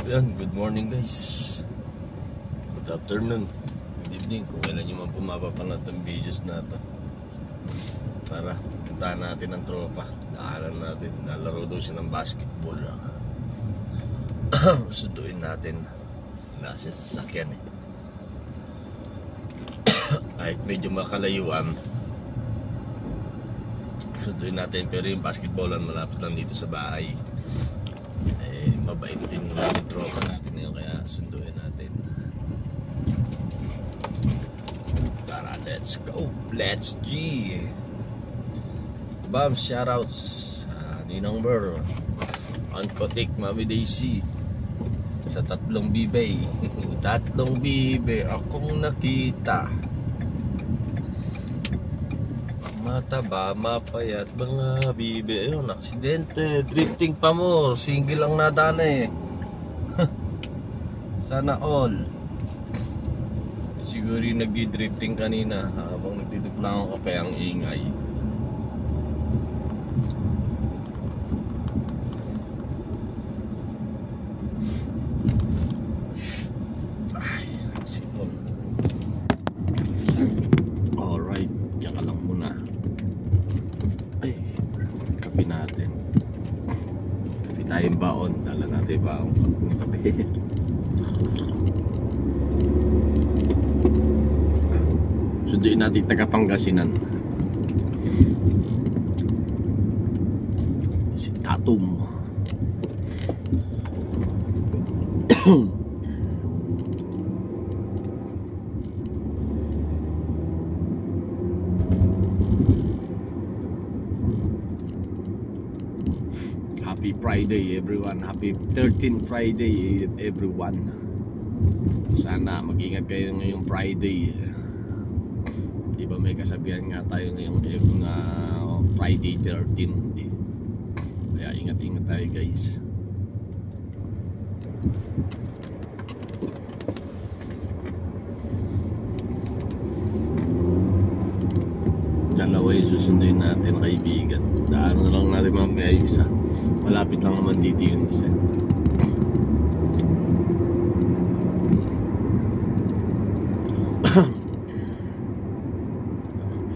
Yan, good morning guys. Good afternoon. Good evening. Kung kailan nyo man pumapapanood ng videos na ito. Tara, puntahan natin ang tropa. Daanan natin. Nalaro daw siya ng basketball. Sunduin natin. Nasa sasakyan eh. Kahit medyo makalayuan, sunduin natin. Pero yung basketballan malapit lang dito sa bahay. Mabait din yung tropa natin ngayon, kaya sunduin natin. Tara, let's go. Let's G. Bam, shoutouts Ninang Burr, Ankotik, Mami Daisy, sa tatlong bibe. Tatlong bibe akong nakita. Mataba, mapayat, mga bibe. Ayun, aksidente, drifting pa mo. Single lang nadana eh. Sana all. Siguro yung nagdi-drifting kanina habang nagtitipla ako kape ang ingay. Ay, sipon. Alright, yan ka lang muna. Ay, kape natin. Kape tayong baon. Dala natin baon ng kape. Sunduin natin taga-Pangasinan. Si Tatum. Happy Friday everyone. Happy 13th Friday everyone. Sana mag-ingat kayo ngayong Friday. Diba may kasabihan nga tayo ngayong Friday 13. Kaya ingat-ingat tayo guys. Dalawa yung susunduin natin kaibigan. Daanan na lang natin mamaya yung isa. Malapit lang naman dito yung isa.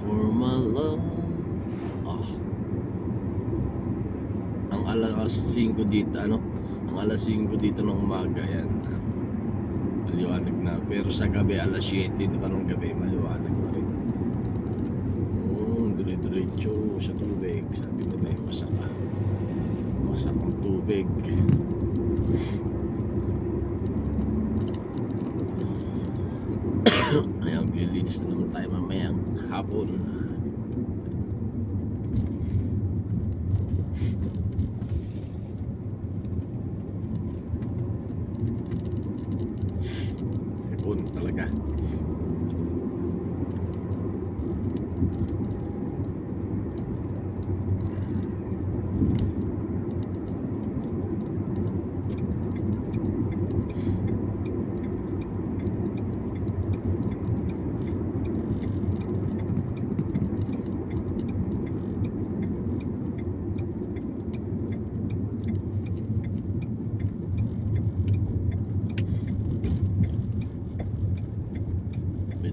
For my love. Ang alas 5 dito, ang alas 5 dito ng umaga yan. Maliwanag na. Pero sa gabi alas 7 pa ng gabi maliwanag pa rin. Dire-diretso sa tubig. Sabi ko na yung masakang tubig. Ayan, lilinis na naman tayo mamayang hapon. Hapon talaga.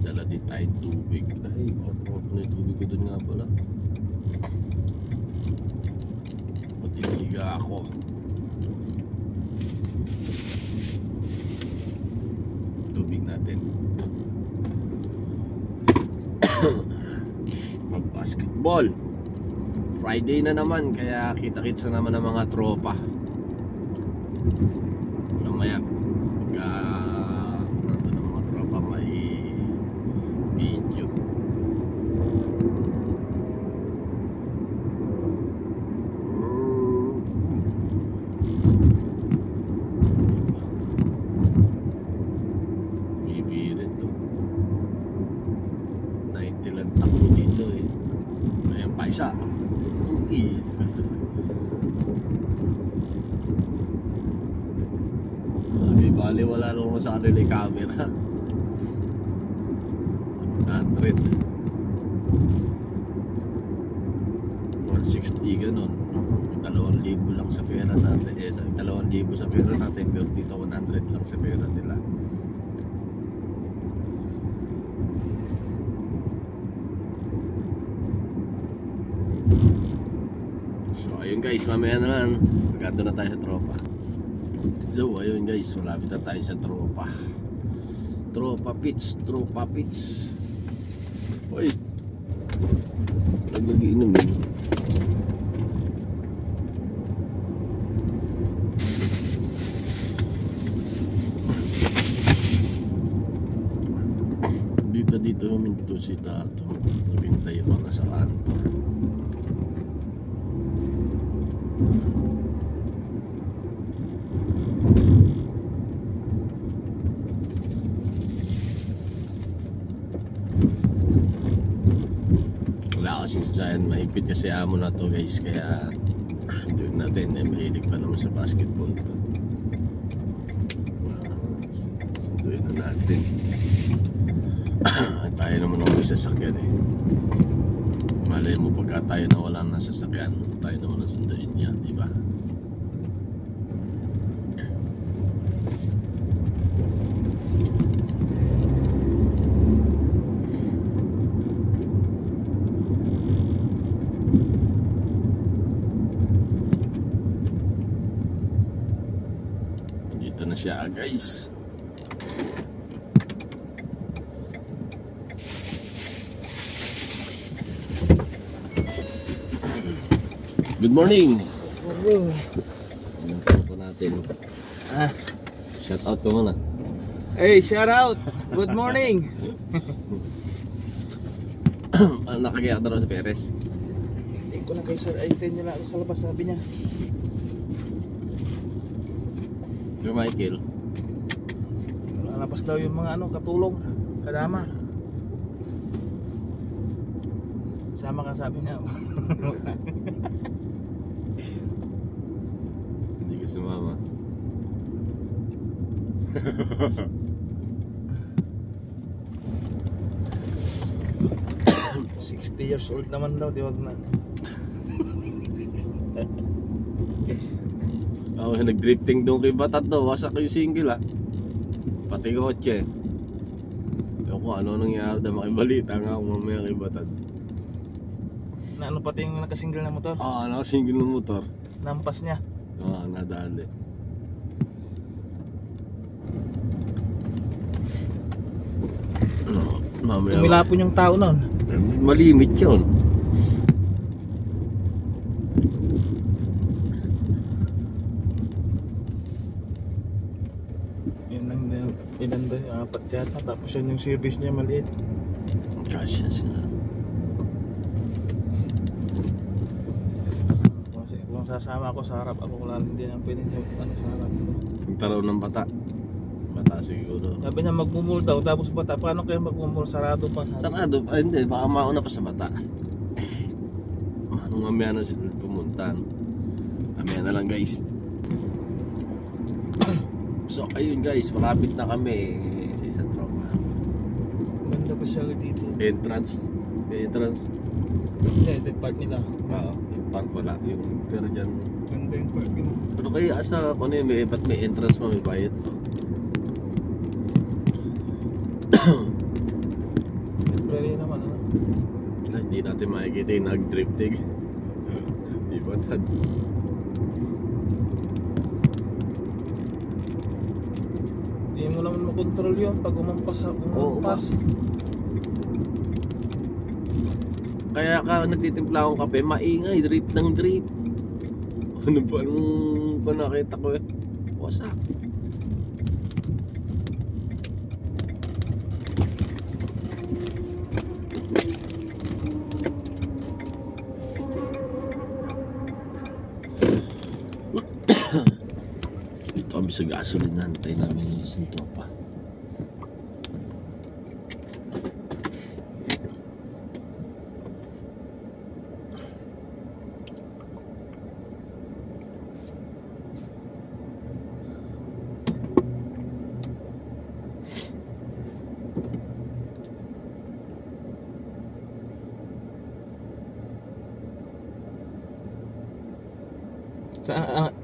Dala din tayong tubig. Ay, bakit na yung tubig ko dun nga pala. Patiliga ako. Tubig natin. Mag-basketball. Friday na naman, kaya kita-kits na naman ng mga tropa. Mamaya video. Bibirit to. 90 lang takbo dito eh. Ayan pa isa. Bali wala lang sa kanila yung camera. 100 160 ganun. 2,000 lang sa pera natin. Sa 2,000 sa pera natin, pero dito 100 lang sa pera nila. So ayun guys, mamaya na lang magkado na tayo sa tropa. So ayun guys, malapit na tayo sa tropa. Tropa pits. Uy, nag-iinom yun. Dito huminto si Tato. Naghintay ako na sa kanto. Wala kasi sa sayan, mahigpit kasi amo na to guys, kaya doon natin mahilig pa naman sa basketball to. Doon na natin. Tayo naman ang sasakyan eh. Malay mo pagka tayo na wala ng sasakyan, tayo naman ang sunduin niya, di ba? Dito na siya guys. Good morning. Good morning. Ano po natin? Shout out ko muna. Hey, shout out. Good morning. Nakagaya ka na sa Perez. Hindi ko na kay Sir Aiden niya lang sa labas, sabi niya. Sir Michael. Lalabas daw yung mga katulong, kadama. Sama ka, sabi niya. Hindi ka sumama. 60 years old naman daw, di wag na. Ako nag-drifting doon kay Batat daw, wasak yung single pati kotse. Ewan ko ano nangyari daw, makibalita nga ako mamaya kay Batat. Na ano pati yung nakasingle na motor? Nakasingle ng motor. Nampas niya. Nadali. Mamaya Tumilapon yung tao nun. malimit yun. Ilan ba yung apat yata, tapos yan yung service niya maliit. Kasya sila. Kung sasama ako sa harap, ako wala hindi na pwede niya sa harap. Taraw ng bata siguro. Sabi niya magmumul daw, tapos bata, paano kayo magmumul? Sarado pa. Sarado? Hindi, baka mauna pa sa bata. Anong mamaya na sila pumunta. Mamaya na lang guys. So ayun guys, malapit na kami sa isang tropa. Ganda pa siya dito. Entrance. Hindi, part nila. Yung park wala. Yung pero dyan. Ganda yung part nila. Pero kaya asa kung ano yun, ba't may entrance mo, may bayad to? Library naman, Hindi natin makikita yung nag-drifting. Di ba tad? Hindi mo naman makontrol yun pag umampas. Kaya ka nagtitimpla akong kape, maingay, drip ng drip. Ano ba nung nakita ko wasak. Dito kami sa gasoline, nantay namin yung isang tropa.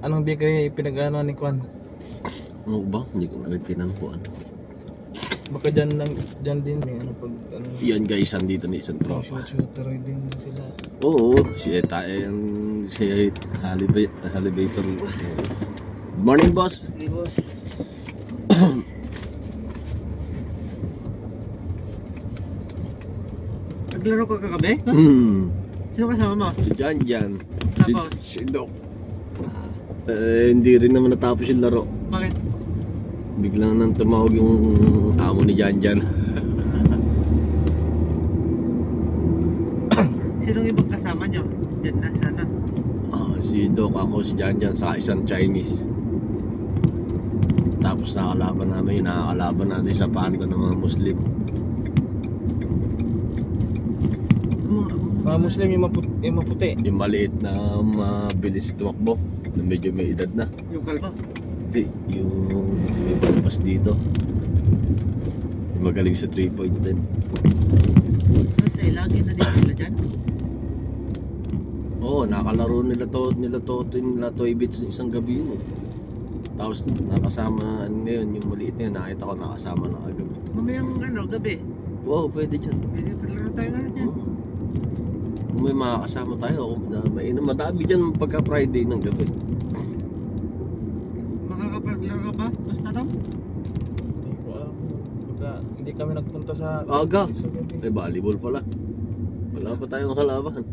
Anong bakery pinag-ano ni Kwan? Ano ba? Hindi ko naritinan po ano. Baka dyan din may ano pag ano. Yan guys, andito na isang tropa. Shooter din sila. Oo, si Halibator. Good morning, boss. Hey, boss. Naglaro ka kagabi? Sino kasama mo? Si Jan. Tapos? Si Doc. Hindi rin naman natapos yung laro. Bakit? Biglang nang tumawag yung amo ni Jan. Sinong ibang kasama nyo? Diyan na, sana. Si Doc, ako, si Jan, sa isang Chinese. Tapos nakakalaban natin sa panda ng mga Muslim. Mga Muslim yung maputi. Yung maliit na mabilis tumakbo, na medyo may edad na. Yung kalba? Hindi, yung may palabas dito. Yung magaling sa 3-point din. Kasi lagi na din sila dyan. Oo, nakalaro nila Toy Bits isang gabi yun. Tapos nakasama ngayon, yung maliit na yun, nakita ko nakasama na kagabi. Mamayang gabi. Oo, pwede dyan. Pwede palaro tayo nga dyan. Kung may makakasama tayo, madami dyan pagka Friday ng gabi. Makakapaglaro ka ba? Basta daw? Hindi ko alam. Baka hindi kami nagpunta sa Aga. sa gabi. Volleyball pala. Wala pa tayong kalaban.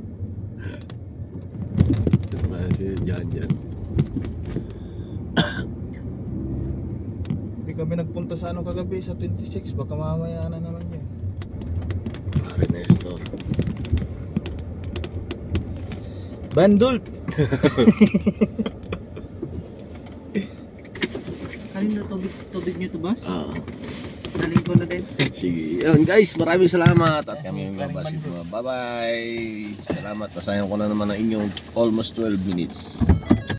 Si Jan. Hindi kami nagpunta sa ano kagabi sa 26. Baka mamaya na naman yan. Pare Nestor. Bandol! Kanina tubig nyo to, boss? Naligo na din. Sige. Yun guys, maraming salamat. At kami mababasit mo. Bye bye. Salamat. Nasayang ko na naman ang inyong almost 12 minutes.